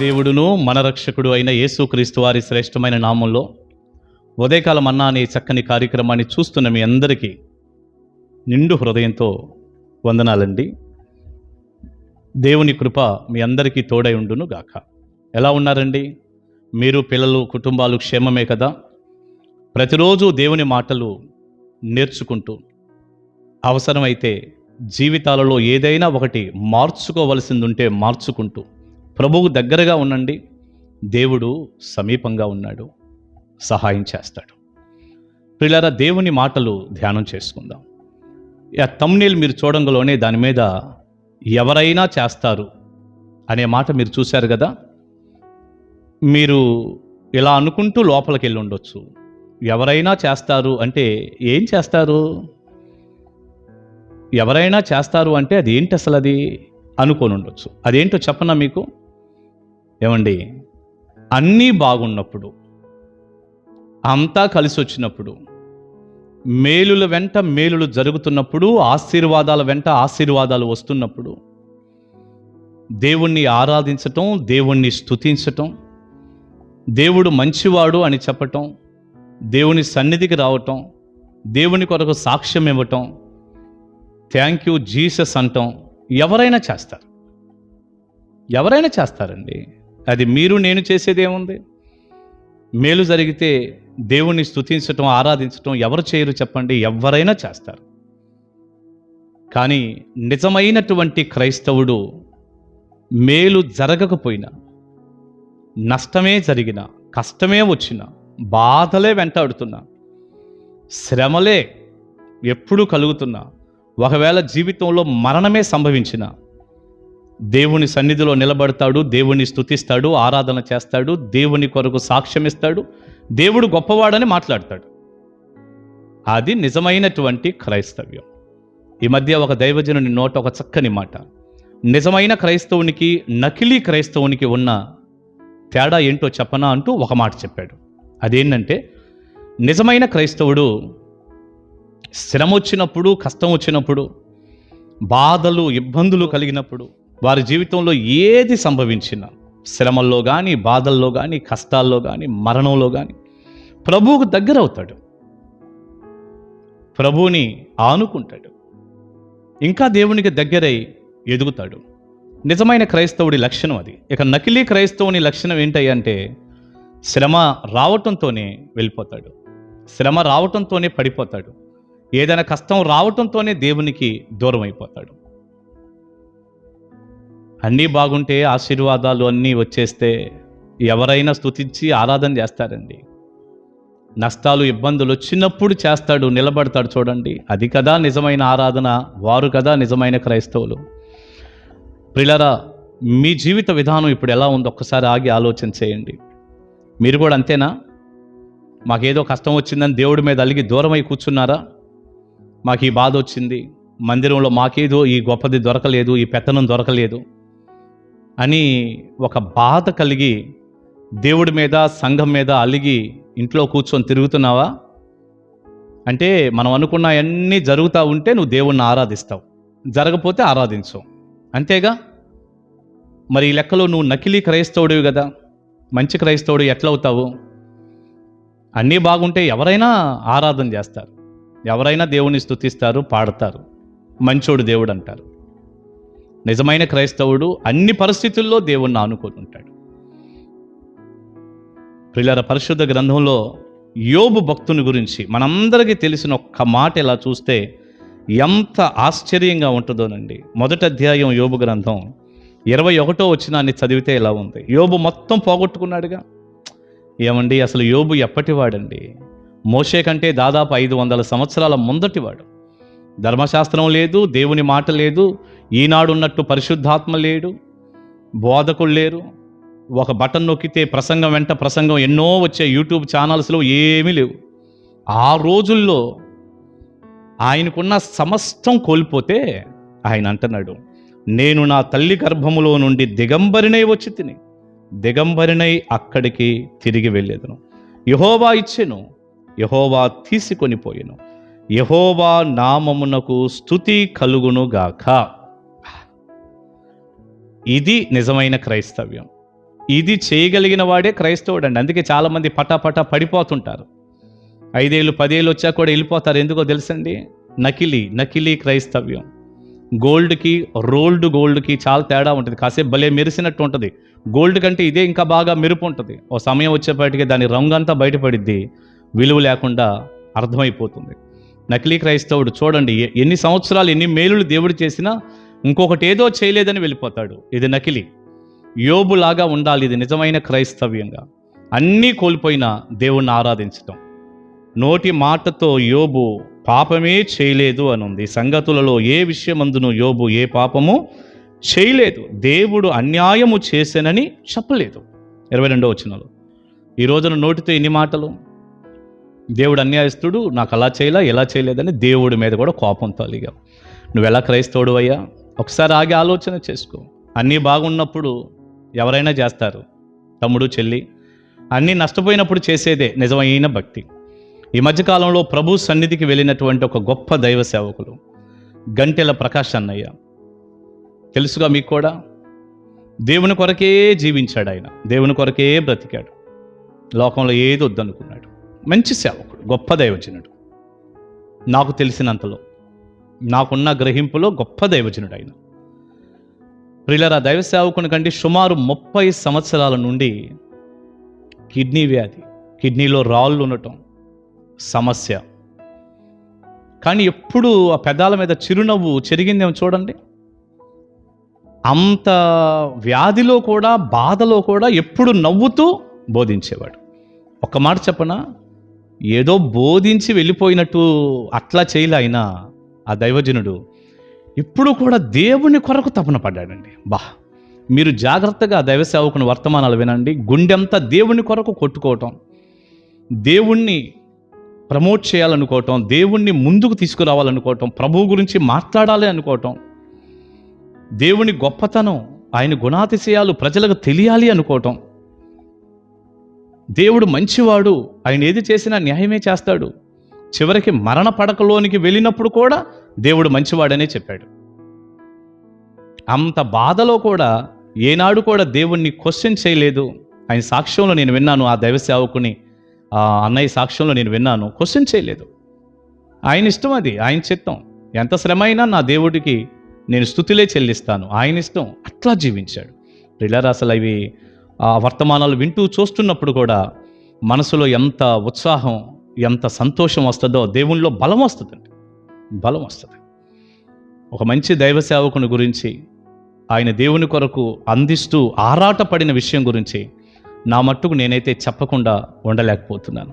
దేవుడును మన రక్షకుడు అయిన యేసుక్రీస్తు వారి శ్రేష్టమైన నామంలో ఉదయకాల మన్నా అనే చక్కని కార్యక్రమాన్ని చూస్తున్న మీ అందరికీ నిండు హృదయంతో వందనాలండి. దేవుని కృప మీ అందరికీ తోడై ఉండును గాక. ఎలా ఉన్నారండి? మీరు, పిల్లలు, కుటుంబాలు క్షేమమే కదా? ప్రతిరోజు దేవుని మాటలు నేర్చుకుంటూ అవసరమైతే జీవితాలలో ఏదైనా ఒకటి మార్చుకోవలసింది ఉంటే మార్చుకుంటూ ప్రభువు దగ్గరగా ఉండండి. దేవుడు సమీపంగా ఉన్నాడు, సహాయం చేస్తాడు. పిల్లరా, దేవుని మాటలు ధ్యానం చేసుకుందాం. ఆ థంబ్నెయిల్ మీరు చూడంగానే దాని మీద ఎవరైనా చేస్తారు అనే మాట మీరు చూశారు కదా. మీరు ఇలా అనుకుంటూ లోపలికి వెళ్ళి ఉండొచ్చు. ఎవరైనా చేస్తారు అంటే ఏం చేస్తారు? ఎవరైనా చేస్తారు అంటే అది ఏంటి అసలు? అది అనుకొని ఉండొచ్చు. అదేంటో చెప్పనా మీకు? ఏమండి, అన్నీ బాగున్నప్పుడు, అంతా కలిసి వచ్చినప్పుడు, మేలుల వెంట మేలులు జరుగుతున్నప్పుడు, ఆశీర్వాదాల వెంట ఆశీర్వాదాలు వస్తున్నప్పుడు, దేవుణ్ణి ఆరాధించటం, దేవుణ్ణి స్తుతించటం, దేవుడు మంచివాడు అని చెప్పటం, దేవుని సన్నిధికి రావటం, దేవుని కొరకు సాక్ష్యం ఇవ్వటం, థ్యాంక్ యూ జీసస్ అంటాం ఎవరైనా చేస్తారు. ఎవరైనా చేస్తారండి. అది మీరు నేను చేసేదేముంది? మేలు జరిగితే దేవుణ్ణి స్తుతించటం, ఆరాధించటం ఎవరు చేయరు చెప్పండి? ఎవరైనా చేస్తారు. కానీ నిజమైనటువంటి క్రైస్తవుడు మేలు జరగకపోయినా, నష్టమే జరిగినా, కష్టమే వచ్చినా, బాధలే వెంటాడుతున్నా, శ్రమలే ఎప్పుడూ కలుగుతున్నా, ఒకవేళ జీవితంలో మరణమే సంభవించిన దేవుని సన్నిధిలో నిలబడతాడు, దేవుని స్తుతిస్తాడు, ఆరాధన చేస్తాడు, దేవుని కొరకు సాక్ష్యం ఇస్తాడు, దేవుడు గొప్పవాడని మాట్లాడతాడు. అది నిజమైనటువంటి క్రైస్తవ్యం. ఈ మధ్య ఒక దైవజనుని నోట ఒక చక్కని మాట, నిజమైన క్రైస్తవునికి నకిలీ క్రైస్తవునికి ఉన్న తేడా ఏంటో చెప్పనా అంటూ ఒక మాట చెప్పాడు. అదేంటంటే, నిజమైన క్రైస్తవుడు శ్రమ వచ్చినప్పుడు, కష్టం వచ్చినప్పుడు, బాధలు, ఇబ్బందులు కలిగినప్పుడు, వారి జీవితంలో ఏది సంభవించినా, శ్రమల్లో కానీ, బాధల్లో కానీ, కష్టాల్లో కానీ, మరణంలో కానీ ప్రభువుకు దగ్గర అవుతాడు, ప్రభువుని ఆనుకుంటాడు, ఇంకా దేవునికి దగ్గరై ఎదుగుతాడు. నిజమైన క్రైస్తవుడి లక్షణం అది. ఇక నకిలీ క్రైస్తవుని లక్షణం ఏంటంటే, శ్రమ రావటంతోనే వెళ్ళిపోతాడు, శ్రమ రావటంతోనే పడిపోతాడు, ఏదైనా కష్టం రావటంతోనే దేవునికి దూరం అయిపోతాడు. అన్నీ బాగుంటే, ఆశీర్వాదాలు అన్నీ వచ్చేస్తే ఎవరైనా స్తుతించి ఆరాధన చేస్తారండి. నష్టాలు, ఇబ్బందులు వచ్చినప్పుడు చేస్తాడు, నిలబడతాడు. చూడండి, అది కదా నిజమైన ఆరాధన, వారు కదా నిజమైన క్రైస్తవులు. ప్రియులారా, మీ జీవిత విధానం ఇప్పుడు ఎలా ఉందో ఒక్కసారి ఆగి ఆలోచన చేయండి. మీరు కూడా అంతేనా? మాకేదో కష్టం వచ్చిందని దేవుడి మీద అలిగి దూరమై కూర్చున్నారా? మాకు ఈ బాధ వచ్చింది, మందిరంలో మాకేదో ఈ గొప్పది దొరకలేదు, ఈ పెత్తనం దొరకలేదు అని ఒక బాధ కలిగి దేవుడి మీద, సంఘం మీద అలిగి ఇంట్లో కూర్చొని తిరుగుతున్నావా? అంటే మనం అనుకున్న అన్నీ జరుగుతూ ఉంటే నువ్వు దేవుణ్ణి ఆరాధిస్తావు, జరగపోతే ఆరాధించవు, అంతేగా? మరి ఈ లెక్కలో నువ్వు నకిలీ క్రైస్తవుడివి కదా. మంచి క్రైస్తవుడు ఎట్లా అవుతావు? అన్నీ బాగుంటే ఎవరైనా ఆరాధన చేస్తారు, ఎవరైనా దేవుని స్తుతిస్తారు, పాడతారు, మంచోడు దేవుడు అంటారు. నిజమైన క్రైస్తవుడు అన్ని పరిస్థితుల్లో దేవుణ్ణి ఆనుకొని ఉంటాడు. ప్రియులారా, పరిశుద్ధ గ్రంథంలో యోబు భక్తుని గురించి మనందరికీ తెలిసిన ఒక్క మాట ఇలా చూస్తే ఎంత ఆశ్చర్యంగా ఉంటుందోనండి. మొదటి అధ్యాయం యోబు గ్రంథం 21వ వచనాన్ని చదివితే ఇలా ఉంది. యోబు మొత్తం పోగొట్టుకున్నాడుగా. ఏమండి, అసలు యోబు ఎప్పటివాడండి? మోషే కంటే దాదాపు 500 సంవత్సరాల ముందటివాడు. ధర్మశాస్త్రం లేదు, దేవుని మాట లేదు, ఈనాడున్నట్టు పరిశుద్ధాత్మ లేడు, బోధకులు లేరు. ఒక బటన్ నొక్కితే ప్రసంగం వెంట ప్రసంగం ఎన్నో వచ్చే యూట్యూబ్ ఛానల్స్లో ఏమీ లేవు. ఆ రోజుల్లో ఆయనకున్న సమస్తం కోల్పోతే ఆయన అంటున్నాడు, నేను నా తల్లి గర్భములో నుండి దిగంబరినై వచ్చి తిని దిగంబరినై అక్కడికి తిరిగి వెళ్ళేదను. యెహోవా ఇచ్చెను, యెహోవా తీసుకొని పోయెను, యెహోవా నామమునకు స్తుతి కలుగునుగాక. ఇది నిజమైన క్రైస్తవ్యం. ఇది చేయగలిగిన వాడే క్రైస్తవుడు అండి. అందుకే చాలామంది పటాపటా పడిపోతుంటారు. 5 ఏళ్ళు 10 ఏళ్ళు వచ్చాక కూడా వెళ్ళిపోతారు. ఎందుకో తెలుసండి? నకిలీ క్రైస్తవ్యం. గోల్డ్కి రోల్డ్ గోల్డ్కి చాలా తేడా ఉంటుంది. కాసేపు భలే మెరిసినట్టు ఉంటుంది. గోల్డ్ కంటే ఇదే ఇంకా బాగా మెరుపు ఉంటుంది. ఓ సమయం వచ్చేప్పటికి దాని రంగు అంతా బయటపడిద్ది, విలువ లేకుండా అర్థమైపోతుంది. నకిలీ క్రైస్తవుడు చూడండి, ఎన్ని సంవత్సరాలు ఎన్ని మేలులు దేవుడు చేసినా ఇంకొకటి ఏదో చేయలేదని వెళ్ళిపోతాడు. ఇది నకిలీ. యోబులాగా ఉండాలి ఇది నిజమైన క్రైస్తవ్యంగా. అన్నీ కోల్పోయినా దేవుణ్ణి ఆరాధించటం. నోటి మాటతో యోబు పాపమే చేయలేదు అని ఉంది. సంగతులలో ఏ విషయమందును యోబు ఏ పాపము చేయలేదు, దేవుడు అన్యాయము చేశానని చెప్పలేదు. 22వ వచనంలో ఈ రోజున నోటితో ఎన్ని మాటలు! దేవుడు అన్యాయస్తుడు, నాకు అలా చేయలా ఎలా చేయలేదని దేవుడి మీద కూడా కోపంతో అలిగావు. నువ్వు ఎలా క్రైస్తవుడు అయ్యా? ఒకసారి ఆగి ఆలోచన చేసుకో. అన్నీ బాగున్నప్పుడు ఎవరైనా చేస్తారు, తమ్ముడు చెల్లి. అన్నీ నష్టపోయినప్పుడు చేసేదే నిజమైన భక్తి. ఈ మధ్యకాలంలో ప్రభు సన్నిధికి వెళ్ళినటువంటి ఒక గొప్ప దైవ సేవకులు గంటెల ప్రకాష్ అన్నయ్య, తెలుసుగా మీకు కూడా. దేవుని కొరకే జీవించాడు ఆయన, దేవుని కొరకే బ్రతికాడు, లోకంలో ఏది వద్దనుకున్నాడు. మంచి సేవకుడు, గొప్ప దైవజనుడు. నాకు తెలిసినంతలో, నాకున్న గ్రహింపులో గొప్ప దైవజనుడు ఆయన. ప్రియులారా, దైవ సేవకుని కంటే సుమారు 30 సంవత్సరాల నుండి కిడ్నీ వ్యాధి, కిడ్నీలో రాళ్ళు ఉండటం సమస్య. కానీ ఎప్పుడు ఆ పెదాల మీద చిరునవ్వు చెరిగిందేమో చూడండి. అంత వ్యాధిలో కూడా, బాధలో కూడా ఎప్పుడు నవ్వుతూ బోధించేవాడు. ఒక్క మాట చెప్పనా, ఏదో బోధించి వెళ్ళిపోయినట్టు అట్లా చేయలే ఆయన. ఆ దైవజనుడు ఇప్పుడు కూడా దేవుని కొరకు తపన పడ్డాడండి. మీరు జాగ్రత్తగా దైవ సేవకుని వర్తమానాలు వినండి. గుండెంతా దేవుని కొరకు కొట్టుకోవటం, దేవుణ్ణి ప్రమోట్ చేయాలనుకోవటం, దేవుణ్ణి ముందుకు తీసుకురావాలనుకోవటం, ప్రభువు గురించి మాట్లాడాలి అనుకోవటం, దేవుని గొప్పతనం, ఆయన గుణాతిశయాలు ప్రజలకు తెలియాలి అనుకోవటం. దేవుడు మంచివాడు, ఆయన ఏది చేసినా న్యాయమే చేస్తాడు. చివరికి మరణ పడకలోనికి వెళ్ళినప్పుడు కూడా దేవుడు మంచివాడనే చెప్పాడు. అంత బాధలో కూడా ఏనాడు కూడా దేవుణ్ణి క్వశ్చన్ చేయలేదు. ఆయన సాక్ష్యంలో నేను విన్నాను, ఆ దైవ సేవకుని అన్నయ్య సాక్ష్యంలో నేను విన్నాను, క్వశ్చన్ చేయలేదు. ఆయన ఇష్టం, అది ఆయన చిత్తం. ఎంత శ్రమ అయినా నా దేవుడికి నేను స్తుతులే చెల్లిస్తాను, ఆయన ఇష్టం. అట్లా జీవించాడు. ప్రియులారా, అసలు అవి వర్తమానాలు వింటూ చూస్తున్నప్పుడు కూడా మనసులో ఎంత ఉత్సాహం, ఎంత సంతోషం వస్తుందో, దేవునిలో బలం వస్తుందండి, బలం వస్తుంది. ఒక మంచి దైవ సేవకుని గురించి, ఆయన దేవుని కొరకు అందిస్తూ ఆరాటపడిన విషయం గురించి నా మట్టుకు నేనైతే చెప్పకుండా ఉండలేకపోతున్నాను.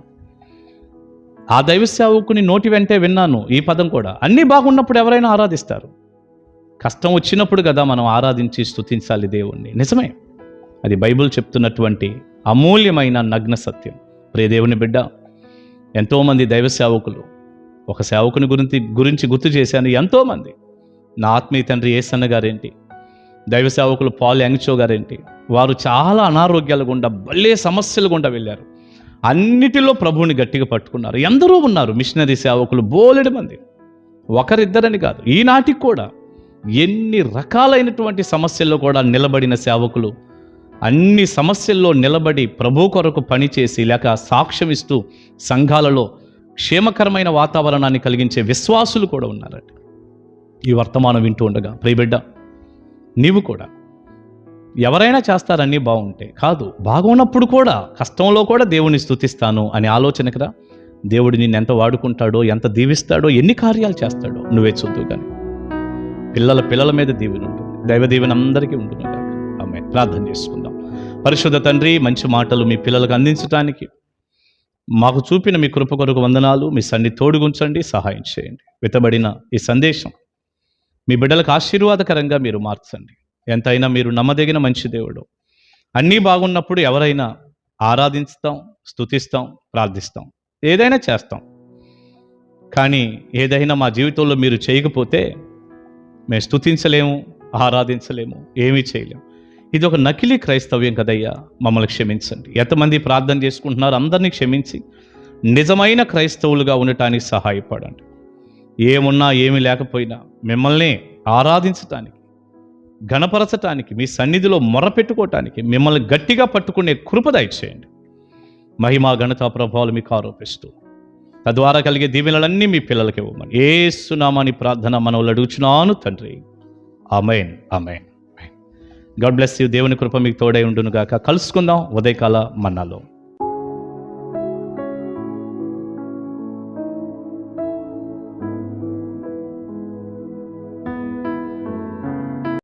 ఆ దైవ సేవకుని నోటి వెంటే విన్నాను ఈ పదం కూడా. అన్నీ బాగున్నప్పుడు ఎవరైనా ఆరాధిస్తారు, కష్టం వచ్చినప్పుడు కదా మనం ఆరాధించి స్తుతించాలి దేవుణ్ణి. నిజమే, అది బైబిల్ చెప్తున్నటువంటి అమూల్యమైన నగ్న సత్యం. ప్రియ దేవుని బిడ్డ, ఎంతోమంది దైవ సేవకులు, ఒక సేవకుని గురించి గుర్తు చేశాను. ఎంతోమంది, నా ఆత్మీయ తండ్రి యేసన్న గారేంటి, దైవ సేవకులు పాల్ యాంగ్చో గారేంటి, వారు చాలా అనారోగ్యాల గుండా, భలే సమస్యల గుండా వెళ్ళారు. అన్నిటిలో ప్రభువుని గట్టిగా పట్టుకున్నారు. ఎందరో ఉన్నారు మిషనరీ సేవకులు, బోలెడు మంది, ఒకరిద్దరని కాదు. ఈనాటికి కూడా ఎన్ని రకాలైనటువంటి సమస్యల్లో కూడా నిలబడిన సేవకులు, అన్ని సమస్యల్లో నిలబడి ప్రభు కొరకు పనిచేసి లేక సాక్ష్యం ఇస్తూ సంఘాలలో క్షేమకరమైన వాతావరణాన్ని కలిగించే విశ్వాసులు కూడా ఉన్నారండి. ఈ వర్తమానం వింటూ ఉండగా ప్రియబిడ్డ, నీవు కూడా, ఎవరైనా చేస్తారన్నీ బాగుంటే కాదు, బాగున్నప్పుడు కూడా, కష్టంలో కూడా దేవుని స్తుతిస్తాను అనే ఆలోచనకు రా. దేవుడు నిన్ను ఎంత వాడుకుంటాడో, ఎంత దీవిస్తాడో, ఎన్ని కార్యాలు చేస్తాడో నువ్వే చూద్దు. కానీ పిల్లల మీద దీవెన ఉంటుంది, దైవ దీవెన అందరికీ ఉంటుంది. ఆమె ప్రార్థన చేసుకుందాం. పరిశుద్ధ తండ్రి, మంచి మాటలు మీ పిల్లలకు అందించడానికి మాకు చూపిన మీ కృప కొరకు వందనాలు. మీ సన్ని తోడుగుంచండి, సహాయం చేయండి. విత్తబడిన ఈ సందేశం మీ బిడ్డలకు ఆశీర్వాదకరంగా మీరు మార్చండి. ఎంతైనా మీరు నమ్మదగిన మంచి దేవుడు. అన్నీ బాగున్నప్పుడు ఎవరైనా ఆరాధిస్తాం, స్తుతిస్తాం, ప్రార్థిస్తాం, ఏదైనా చేస్తాం. కానీ ఏదైనా మా జీవితంలో మీరు చేయకపోతే మేము స్తుతించలేము, ఆరాధించలేము, ఏమీ చేయలేము. ఇది ఒక నకిలీ క్రైస్తవ్యం కదయ్యా, మమ్మల్ని క్షమించండి. ఎంతమంది ప్రార్థన చేసుకుంటున్నారు, అందరినీ క్షమించి నిజమైన క్రైస్తవులుగా ఉండటానికి సహాయపడండి. ఏమున్నా ఏమీ లేకపోయినా మిమ్మల్ని ఆరాధించటానికి, ఘనపరచటానికి, మీ సన్నిధిలో మొరపెట్టుకోవటానికి మిమ్మల్ని గట్టిగా పట్టుకునే కృప దయచేయండి. మహిమా ఘనతా ప్రభావాలు మీకు ఆరోపిస్తూ తద్వారా కలిగే దీవెనలన్నీ మీ పిల్లలకి ఇవ్వమని యేసు నామమున ప్రార్థన మనవులు అడుగుచున్నాను తండ్రి. Amen, amen. God bless you. దేవుని కృప మీకు తోడై ఉండును గాక. కలుసుకుందాం ఉదయకాల మన్నాలో.